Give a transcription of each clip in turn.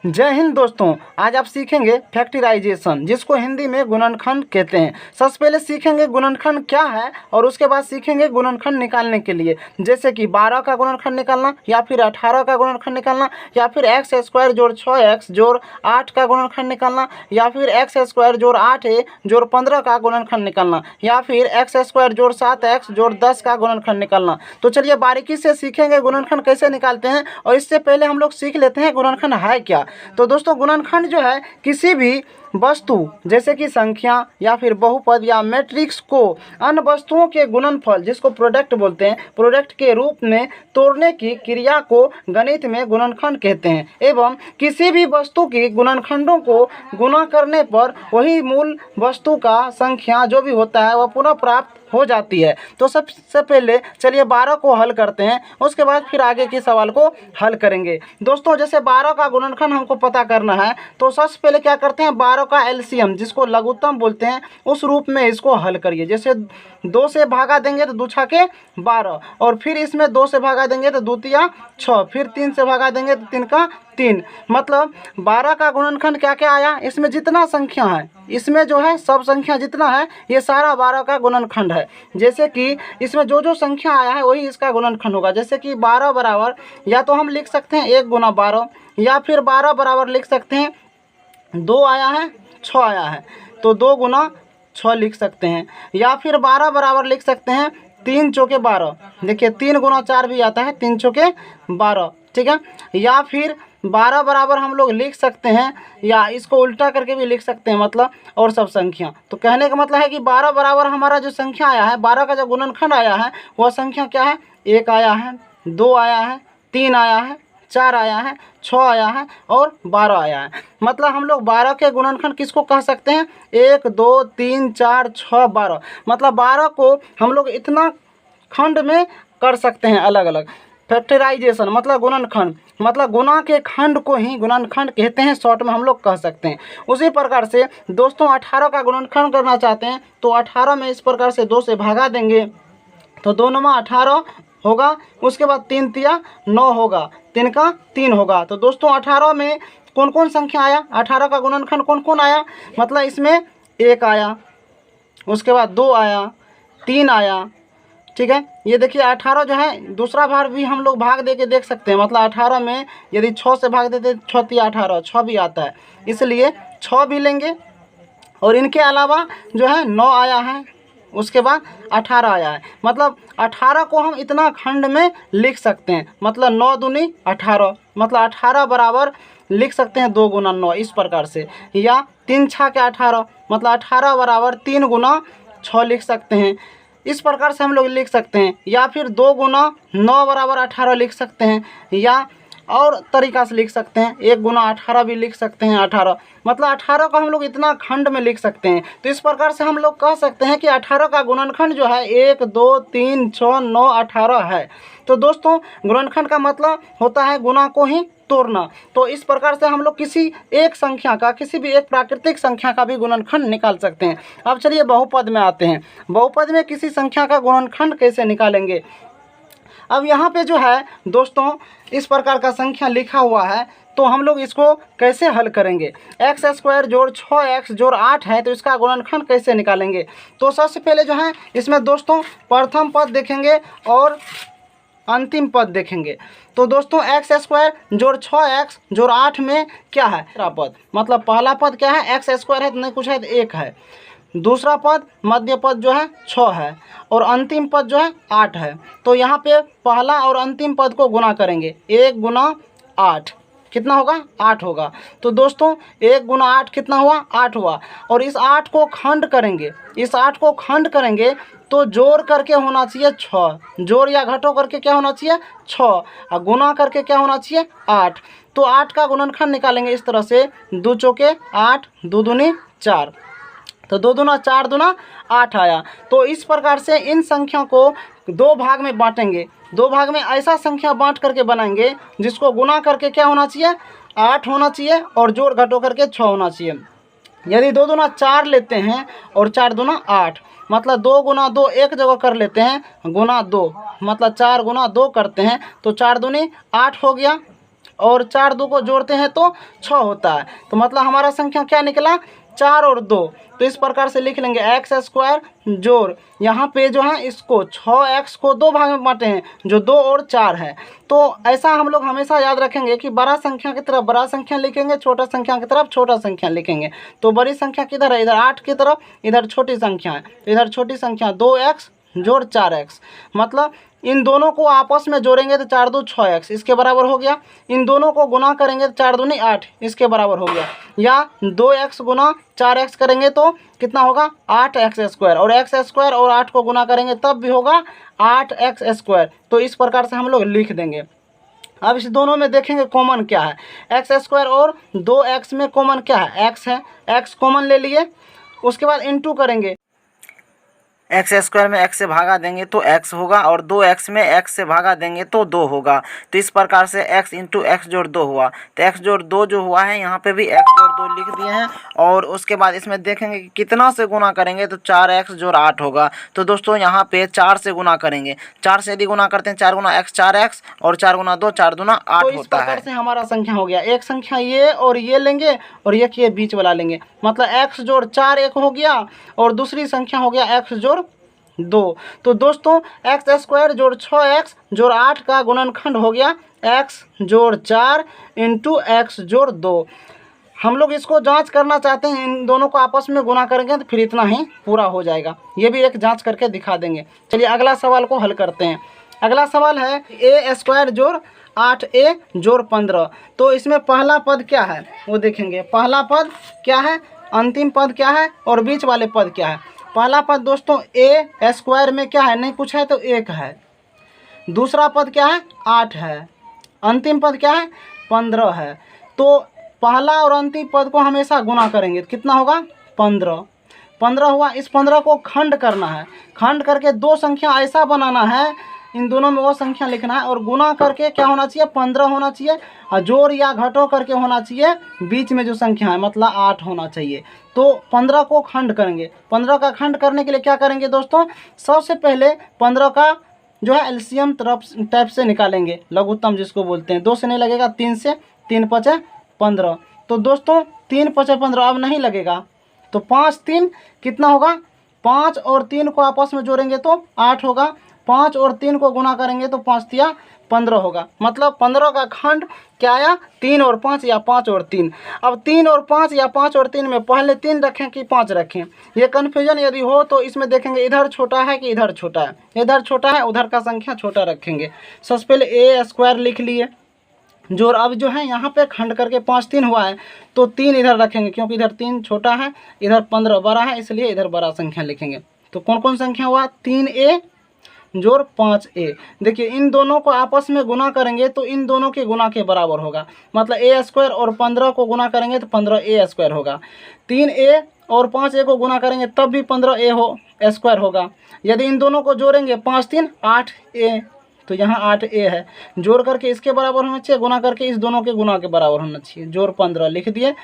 जय हिंद दोस्तों, आज आप सीखेंगे फैक्टराइजेशन, जिसको हिंदी में गुणनखंड कहते हैं। सबसे पहले सीखेंगे गुणनखंड क्या है और उसके बाद सीखेंगे गुणनखंड निकालने के लिए, जैसे कि 12 का गुणनखंड निकालना या फिर 18 का गुणनखंड निकालना या फिर एक्स स्क्वायर जोड़ 6x जोड़ 8 का गुणनखंड निकालना या फिर एक्स स्क्वायर जोड़ 8a जोड़ 15 का गुणनखंड निकालना या फिर एक्स स्क्वायर जोड़ 7x जोड़ 10 का गुणनखंड निकालना। तो चलिए बारीकी से सीखेंगे गुणनखंड कैसे निकालते हैं। और इससे पहले हम लोग सीख लेते हैं गुणनखंड है क्या। तो दोस्तों गुणनखंड जो है किसी भी वस्तु जैसे कि संख्या या फिर बहुपद या मैट्रिक्स को अन्य वस्तुओं के गुणनफल, जिसको प्रोडक्ट बोलते हैं, प्रोडक्ट के रूप में तोड़ने की क्रिया को गणित में गुणनखंड कहते हैं। एवं किसी भी वस्तु की गुणनखंडों को गुणा करने पर वही मूल वस्तु का संख्या जो भी होता है वह पुनः प्राप्त हो जाती है। तो सबसे पहले चलिए 12 को हल करते हैं, उसके बाद फिर आगे के सवाल को हल करेंगे। दोस्तों जैसे 12 का गुणनखंड हमको पता करना है, तो सबसे पहले क्या करते हैं, 12 का एलसीएम, जिसको लघुत्तम बोलते हैं, उस रूप में इसको हल करिए। जैसे 2 से भागा देंगे तो 2 छके 12, और फिर इसमें 2 से भागा देंगे तो 2 तिया 6, फिर 3 से भागा देंगे तो 3 का 3। मतलब 12 का गुणनखंड क्या क्या आया, इसमें जितना संख्या है, इसमें जो है सब संख्या जितना है ये सारा 12 का गुणनखंड है। जैसे कि इसमें जो जो संख्या आया है वही इसका गुणनखंड होगा। जैसे कि 12 बराबर या तो हम लिख सकते हैं 1 गुना 12, या फिर 12 बराबर लिख सकते हैं 2 आया है 6 आया है तो 2 गुना 6 लिख सकते हैं, या फिर 12 बराबर लिख सकते हैं 3 चौके 12। देखिए 3 गुना 4 भी आता है, 3 चौके 12, ठीक है। या फिर 12 बराबर हम लोग लिख सकते हैं, या इसको उल्टा करके भी लिख सकते हैं, मतलब और सब संख्या। तो कहने का मतलब है कि 12 बराबर हमारा जो संख्या आया है, 12 का जो गुणनखंड आया है वह संख्या क्या है, 1 आया है, 2 आया है, 3 आया है, 4 आया है, 6 आया है और 12 आया है। मतलब हम लोग 12 के गुणनखंड किसको कह सकते हैं, 1 2 3 4 6 12। मतलब 12 को हम लोग इतना खंड में कर सकते हैं अलग अलग। फैक्टराइजेशन मतलब गुणनखंड, मतलब गुणा के खंड को ही गुणनखंड कहते हैं, शॉर्ट में हम लोग कह सकते हैं। उसी प्रकार से दोस्तों 18 का गुणनखंड करना चाहते हैं तो 18 में इस प्रकार से 2 से भागा देंगे तो 2 9 18 होगा, उसके बाद 3 तिया 9 होगा, 3 का 3 होगा। तो दोस्तों 18 में कौन कौन संख्या आया, 18 का गुणनखंड कौन कौन आया, मतलब इसमें 1 आया, उसके बाद 2 आया, 3 आया, ठीक है। ये देखिए 18 जो है दूसरा भाग भी हम लोग भाग दे के देख सकते हैं। मतलब 18 में यदि 6 से भाग देते 6 तिया 18, 6 भी आता है, इसलिए 6 भी लेंगे। और इनके अलावा जो है 9 आया है, उसके बाद 18 आया है। मतलब 18 को हम इतना खंड में लिख सकते हैं, मतलब 9 दूनी 18, मतलब 18 बराबर लिख सकते हैं 2 गुना 9 इस प्रकार से, या 3 छके 18, मतलब 18 बराबर 3 गुना 6 लिख सकते हैं, इस प्रकार से हम लोग लिख सकते हैं। या फिर 2 गुना 9 बराबर 18 लिख सकते हैं, या और तरीका से लिख सकते हैं 1 गुना 18 भी लिख सकते हैं 18। मतलब 18 को हम लोग इतना खंड में लिख सकते हैं। तो इस प्रकार से हम लोग कह सकते हैं कि 18 का गुणनखंड जो है 1 2 3 6 9 18 है। तो दोस्तों गुणनखंड का मतलब होता है गुणा को ही तोड़ना। तो इस प्रकार से हम लोग किसी एक संख्या का, किसी भी एक प्राकृतिक संख्या का भी गुणनखंड निकाल सकते हैं। अब चलिए बहुपद में आते हैं। बहुपद में किसी संख्या का गुणनखंड कैसे निकालेंगे। अब यहाँ पे जो है दोस्तों इस प्रकार का संख्या लिखा हुआ है, तो हम लोग इसको कैसे हल करेंगे। एक्स स्क्वायर जोड़ 6x जोड़ 8 है, तो इसका गुणनखंड कैसे निकालेंगे। तो सबसे पहले जो है इसमें दोस्तों प्रथम पद देखेंगे और अंतिम पद देखेंगे। तो दोस्तों एक्स स्क्वायर जोड़ 6x जोड़ 8 में क्या है, पहला पद, मतलब पहला पद क्या है, एक्स स्क्वायर है तो नहीं कुछ है तो 1 है, दूसरा पद मध्य पद जो है 6 है, और अंतिम पद जो है 8 है। तो यहाँ पे पहला और अंतिम पद को गुना करेंगे, 1 गुना 8 कितना होगा, 8 होगा। तो दोस्तों 1 गुना 8 कितना हुआ, 8 हुआ। और इस 8 को खंड करेंगे, इस 8 को खंड करेंगे तो जोड़ करके होना चाहिए 6, जोड़ या घटो करके क्या होना चाहिए 6, और गुना करके क्या होना चाहिए 8। तो 8 का गुणनखंड निकालेंगे इस तरह से, 2 चौके 8, 2 दूनी 4, तो 2 दूना 4 दूना 8 आया। तो इस प्रकार से इन संख्या को 2 भाग में बांटेंगे, 2 भाग में ऐसा संख्या बांट करके बनाएंगे जिसको गुना करके क्या होना चाहिए 8 होना चाहिए, और जोड़ घटो करके 6 होना चाहिए। यदि 2 दूना 4 लेते हैं और 4 दूना 8, मतलब 2 गुना 2 एक जगह कर लेते हैं, गुना 2, मतलब 4 गुना 2 करते हैं तो 4 दूनी 8 हो गया, और 4 2 को जोड़ते हैं तो 6 होता है। तो मतलब हमारा संख्या क्या निकला, 4 और 2। तो इस प्रकार से लिख लेंगे एक्स स्क्वायर जोड़, यहाँ पे जो है इसको 6x को 2 भाग में बांटे हैं जो 2 और 4 है। तो ऐसा हम लोग हमेशा याद रखेंगे कि बड़ा संख्या की तरफ बड़ा संख्या लिखेंगे, छोटा संख्या की तरफ छोटा संख्या लिखेंगे। तो बड़ी संख्या किधर है, इधर 8 की तरफ, इधर छोटी संख्या है, इधर छोटी संख्या 2x जोड़ 4x। मतलब इन दोनों को आपस में जोड़ेंगे तो 4 2 6x इसके बराबर हो गया। इन दोनों को गुना करेंगे तो 4 दूनी 8 इसके बराबर हो गया। या 2x गुना 4x करेंगे तो कितना होगा, 8x स्क्वायर, और x स्क्वायर और 8 को गुना करेंगे तब भी होगा 8x स्क्वायर। तो इस प्रकार से हम लोग लिख देंगे। अब इस दोनों में देखेंगे कॉमन क्या है, एक्स स्क्वायर और 2x में कॉमन क्या है, x है, x कॉमन ले लिए। उसके बाद इंटू करेंगे, एक्स स्क्वायर में x से भागा देंगे तो x होगा, और 2x में x से भागा देंगे तो 2 होगा। तो इस प्रकार से x इंटू एक्स जोड़ 2 हुआ। तो x जोड़ 2 जो हुआ है यहाँ पे भी x जोड़ 2 लिख दिए हैं। और उसके बाद इसमें देखेंगे कि कितना से गुना करेंगे तो 4x जोड़ 8 होगा। तो दोस्तों यहाँ पे 4 से गुना करेंगे, 4 से यदि गुना करते हैं 4 गुना x 4x, और 4 गुना 2 4 दूना 8 होता है। तो इस प्रकार से हमारा संख्या हो गया। एक संख्या ये और ये लेंगे और एक ये बीच वाला लेंगे, मतलब x जोड़ 4 एक हो गया, और दूसरी संख्या हो गया x जोड़ 2। तो दोस्तों एक्स स्क्वायर जोड़ 6x जोड़ 8 का गुणनखंड हो गया x जोड़ 4 इंटू एक्स जोड़ 2। हम लोग इसको जांच करना चाहते हैं, इन दोनों को आपस में गुना करेंगे तो फिर इतना ही पूरा हो जाएगा। ये भी एक जांच करके दिखा देंगे। चलिए अगला सवाल को हल करते हैं। अगला सवाल है ए स्क्वायर जोड़ 8a जोड़ 15। तो इसमें पहला पद क्या है वो देखेंगे। पहला पद क्या है, अंतिम पद क्या है, और बीच वाले पद क्या है। पहला पद दोस्तों ए स्क्वायर में क्या है, नहीं कुछ है तो 1 है। दूसरा पद क्या है, 8 है। अंतिम पद क्या है, 15 है। तो पहला और अंतिम पद को हमेशा गुना करेंगे तो कितना होगा, 15। 15 हुआ। इस 15 को खंड करना है, खंड करके 2 संख्या ऐसा बनाना है, इन दोनों में वो संख्या लिखना है, और गुना करके क्या होना चाहिए, 15 होना चाहिए, और जोड़ या घटो करके होना चाहिए बीच में जो संख्या है, मतलब 8 होना चाहिए। तो 15 को खंड करेंगे। 15 का खंड करने के लिए क्या करेंगे दोस्तों, सबसे पहले 15 का जो है एलसीएम टाइप से निकालेंगे, लघुत्तम जिसको बोलते हैं। 2 से नहीं लगेगा, 3 से, 3 5 15। तो दोस्तों 3 5 15 अब नहीं लगेगा, तो 5 3 कितना होगा, 5 और 3 को आपस में जोड़ेंगे तो 8 होगा। 5 और 3 को गुना करेंगे तो 5 तिया 15 होगा। मतलब 15 का खंड क्या आया, 3 और 5 या 5 और 3। अब 3 और 5 या 5 और 3 में पहले 3 रखें कि 5 रखें, ये कन्फ्यूजन यदि हो तो इसमें देखेंगे इधर छोटा है कि इधर छोटा है। इधर छोटा है, उधर का संख्या छोटा रखेंगे। सबसे पहले ए स्क्वायर लिख लिए जोड़। अब जो है यहाँ पे खंड करके 5 3 हुआ है, तो 3 इधर रखेंगे क्योंकि इधर 3 छोटा है, इधर 15 बड़ा है, इसलिए इधर बड़ा संख्या लिखेंगे। तो कौन कौन संख्या हुआ, 3a जोड़ 5a। देखिए इन दोनों को आपस में गुना करेंगे तो इन दोनों के गुना के बराबर होगा, मतलब a स्क्वायर और 15 को गुना करेंगे तो 15a स्क्वायर होगा। 3a और 5a को गुना करेंगे तब भी 15a स्क्वायर होगा। यदि इन दोनों को जोड़ेंगे 5 3 8a, तो यहाँ 8a है, जोड़ करके इसके बराबर होना चाहिए, गुना करके इस दोनों के गुना के बराबर होना चाहिए, जोड़ 15 लिख दिए।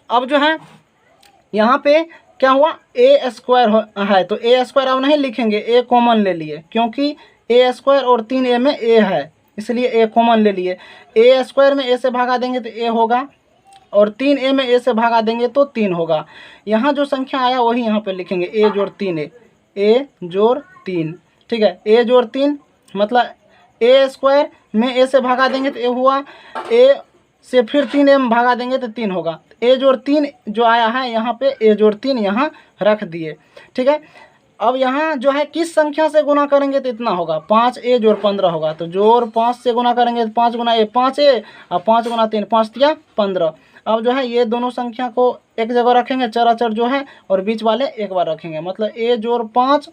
अब जो है यहाँ पे क्या हुआ, ए स्क्वायर है, तो ए स्क्वायर अब नहीं लिखेंगे, ए कॉमन ले लिए, क्योंकि ए स्क्वायर और 3a में ए है, इसलिए ए कॉमन ले लिए। ए स्क्वायर में ए से भागा देंगे तो ए होगा, और 3a में ए से भागा देंगे तो 3 होगा। यहाँ जो संख्या आया वही यहाँ पे लिखेंगे, ए जोड़ 3a, ए जोड़ 3, ठीक है। ए जोड़ 3 मतलब ए स्क्वायर में ए से भागा देंगे तो ए हुआ, ए से फिर 3a में भागा देंगे तो 3 होगा। ए जोड़ 3 जो आया है यहाँ पे, ए जोड़ 3 यहाँ रख दिए, ठीक है। अब यहाँ जो है किस संख्या से गुना करेंगे तो इतना होगा, 5a जोड़ 15 होगा। तो जोड़ 5 से गुना करेंगे तो 5 गुना a 5a, और 5 गुना 3 5 तिया 15। अब जो है ये दोनों संख्या को एक जगह रखेंगे, चराचर जो है, और बीच वाले एक बार रखेंगे, मतलब a जोड़ 5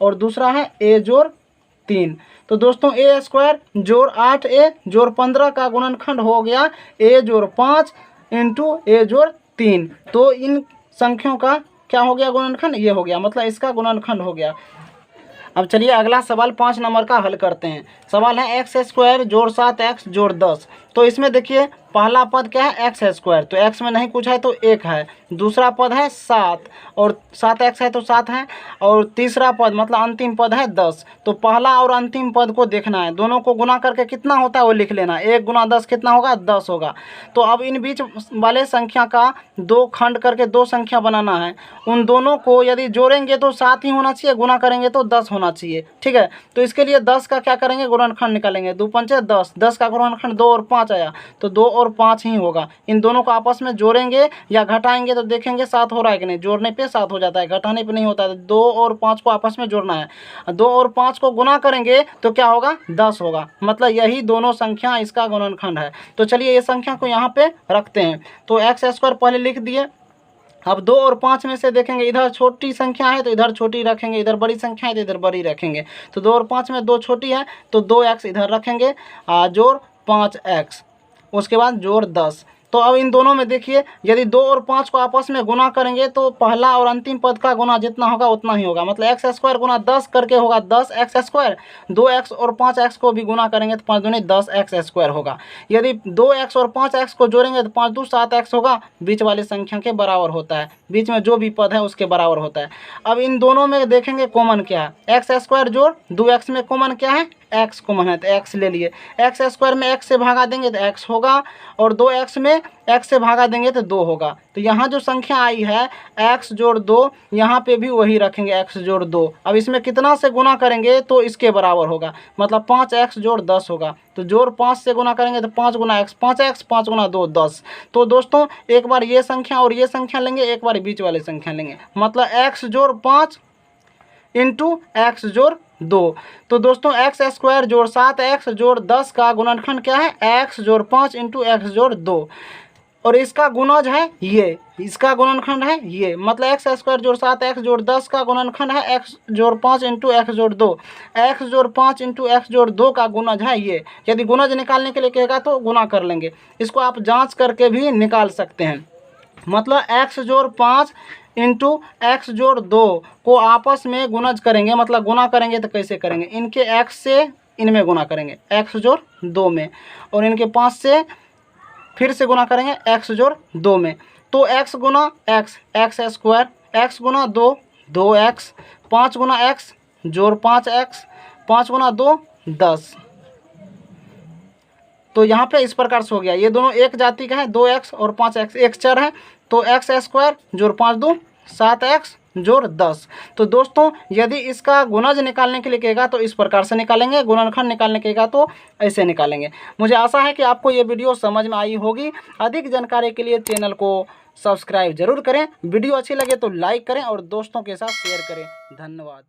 और दूसरा है a जोड़ 3। तो दोस्तों ए स्क्वायर जोड़ 8a जोड़ 15 का गुणनखंड हो गया a जोड़ 5 इंटू a जोड़ 3। तो इन संख्याओं का क्या हो गया, गुणनखंड ये हो गया, मतलब इसका गुणनखंड हो गया। अब चलिए अगला सवाल 5 नंबर का हल करते हैं। सवाल है एक्स स्क्वायर जोड़ 7x जोड़ 10। तो इसमें देखिए पहला पद क्या है, एक्स स्क्वायर, तो एक्स में नहीं कुछ है तो 1 है। दूसरा पद है 7 और 7x है तो 7 है। और तीसरा पद मतलब अंतिम पद है 10। तो पहला और अंतिम पद को देखना है, दोनों को गुना करके कितना होता है वो लिख लेना। 1 गुना 10 कितना होगा, 10 होगा। तो अब इन बीच वाले संख्या का 2 खंड करके 2 संख्या बनाना है। उन दोनों को यदि जोड़ेंगे तो 7 ही होना चाहिए, गुना करेंगे तो 10 होना चाहिए। ठीक है, तो इसके लिए 10 का क्या करेंगे, गुणनखंड निकालेंगे। 2 पंचे 10, 10 का गुणनखंड 2 और 5 आया तो 2 और 5 ही होगा। इन दोनों को आपस में जोड़ेंगे या घटाएंगे तो देखेंगे 7 हो रहा है कि नहीं। जोड़ने पे 7 हो जाता है, घटाने पे नहीं होता है। 2 और 5 को आपस में जोड़ना है। 2 और 5 को गुना करेंगे तो क्या होगा, 10 होगा। मतलब यही दोनों संख्या इसका गुणनखंड है। तो चलिए ये संख्या को यहाँ पे रखते हैं। तो एक्स स्क्वायर पहले लिख दिए। अब 2 और 5 में से देखेंगे, इधर छोटी संख्या है तो इधर छोटी रखेंगे, इधर बड़ी संख्या है तो इधर बड़ी रखेंगे। तो 2 और 5 में 2 छोटी है तो 2x इधर रखेंगे, जोड़ 5x, उसके बाद जोड़ 10। तो अब इन दोनों में देखिए, यदि 2 और 5 को आपस में गुना करेंगे तो पहला और अंतिम पद का गुना जितना होगा उतना ही होगा। मतलब एक्स स्क्वायर गुना 10 करके होगा 10x स्क्वायर। 2x और 5x को भी गुना करेंगे तो 5 दूनी 10x स्क्वायर होगा। यदि 2x और 5x को जोड़ेंगे तो 5 दूनी 7x होगा। बीच वाली संख्या के बराबर होता है, बीच में जो भी पद है उसके बराबर होता है। अब इन दोनों में देखेंगे कॉमन क्या है, एक्स स्क्वायर जोड़ 2x में कॉमन क्या है, x कॉमन है तो x ले लिए। एक्स स्क्वायर में x से भागा देंगे तो x होगा और 2x में x से भागा देंगे तो 2 होगा। तो यहाँ जो संख्या आई है x जोड़ 2, यहाँ पे भी वही रखेंगे x जोड़ 2। अब इसमें कितना से गुना करेंगे तो इसके बराबर होगा, मतलब 5x जोड़ 10 होगा। तो जोड़ 5 से गुना करेंगे तो 5 गुना x 5x, 5 गुना 2 10। तो दोस्तों एक बार ये संख्या और ये संख्या लेंगे, एक बार बीच वाले संख्या लेंगे, मतलब x जोड़ 5 इंटू एक्स जोड़ 2। तो दोस्तों एक्स स्क्वायर जोड़ 7x जोड़ 10 का गुणनखंड क्या है, x जोड़ 5 इंटू एक्स जोड़ 2। और इसका गुणज है ये, इसका गुणनखंड है ये, मतलब एक्स स्क्वायर जोड़ 7x जोड़ 10 का गुणनखंड है x जोड़ 5 इंटू एक्स जोड़ 2। x जोड़ 5 इंटू एक्स जोड़ 2 का गुणज है ये। यदि गुणज निकालने के लिए कहेगा तो गुना कर लेंगे, इसको आप जांच करके भी निकाल सकते हैं। मतलब x जोड़ 5 इंटू एक्स जोड़ 2 को आपस में गुणज करेंगे, मतलब गुना करेंगे तो कैसे करेंगे, इनके x से इनमें गुना करेंगे x जोड़ 2 में, और इनके 5 से फिर से गुना करेंगे x जोड़ 2 में। तो x गुना x, एक्स स्क्वायर, x गुना 2 2x, 5 गुना x जोड़ 5x, 5 गुना 2 10। तो यहाँ पे इस प्रकार से हो गया। ये दोनों एक जाति का है, 2x और 5x एक चर है। तो एक्स स्क्वायर जोड़ 5 2 7x जोड़ 10। तो दोस्तों यदि इसका गुणज निकालने के लिए कहेगा तो इस प्रकार से निकालेंगे, गुणनखंड निकालने के कहेगा तो ऐसे निकालेंगे। मुझे आशा है कि आपको ये वीडियो समझ में आई होगी। अधिक जानकारी के लिए चैनल को सब्सक्राइब जरूर करें, वीडियो अच्छी लगे तो लाइक करें और दोस्तों के साथ शेयर करें। धन्यवाद।